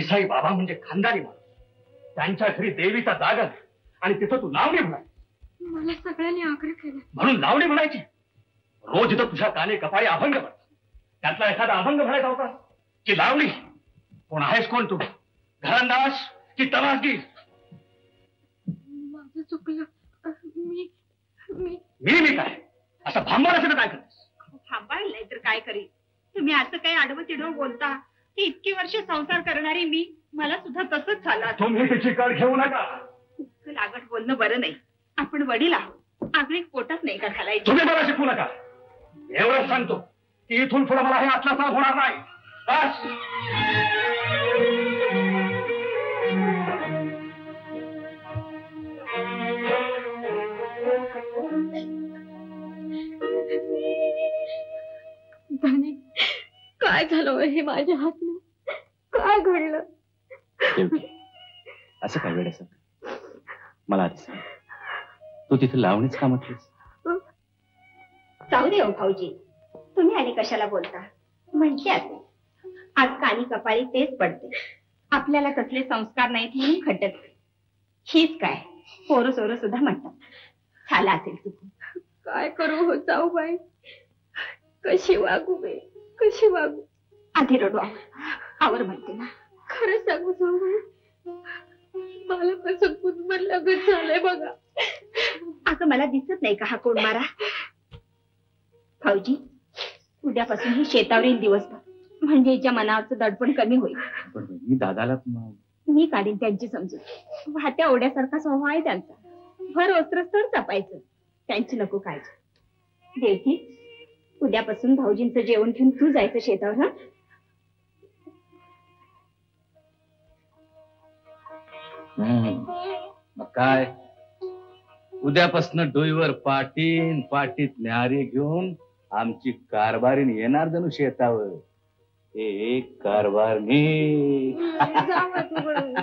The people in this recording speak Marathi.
देसाई बाबा म्हणजे खानदानी माणूस. त्यांच्या घरी देवीचा जागर आणि तिथं तू लावणी म्हणाय. मला सगळ्यांनी आग्रह केला म्हणून लावणी म्हणायची. रोज इथं तुझ्या काने कपाळी अभंग म्हणत. त्यातला एखादा अभंग म्हणायचा होता की लावणी? कोण आहेस कोण तू? घरंदाज की तमासगीर? माझं चुकलं. मी मी मी मी काय असं भांबार असं काय करतेस? थांबायला नाही तर काय करी. तुम्ही असं काही आडवं तिडवं बोलता की इतकी वर्ष संसार करणारी मी, मला सुद्धा तसंच झालं. तुम्ही तिची कळ घेऊ नका. इतकं लागट बोलणं बरं नाही. आपण वडील आहोत. आगळीक पोटात नाही का घालायची. तुम्ही मला शिकू नका. एवढंच सांगतो की इथून पुढे मला हे अत्याचार होणार नाही. बस. काय झालं हे माझ्या हातनं? काय घडलं? असं काय वेळेसारखं मला आधी सांग. तू तिथे लावणीच का म्हटलीस? जाऊ दे हो भाऊजी, तुम्ही आणि कशाला बोलता? म्हटले असे आज कानी कपाळी तेच पडते. आपल्याला कसले संस्कार नाहीत म्हणून खटत. हीच काय पोरं सोरं सुद्धा म्हणतात झाला असेल चुकून. काय करू हो जाऊबाई? कशी वागू बे, कशी वागू? आधी रडू आवर म्हणते ना. खरंच सांगू जाऊबाई, मला कसं कुणबन लगत झालंय बघा. अगं मला दिसत नाही का हा कोण मारा? भाऊजी, उद्यापासून ही शेतावर येईल दिवसभर, म्हणजे हिच्या मनावरचं दडपण कमी होईल. पण मी दादाला मी काढीन त्यांची समजून. वाहत्या ओढ्यासारखा स्वभाव आहे त्यांचा. भर वस्त्र तर जपायचं, त्यांची नको काळजी. देवकी, उद्यापासून भाऊजींचं जेवण घेऊन तू जायचं शेतावर. हा मग काय, उद्यापासून डोईवर पाटीन, पाटीत न्याहारी घेऊन आमची कारभारीण येणार जणू शेतावर. एक कारभार मी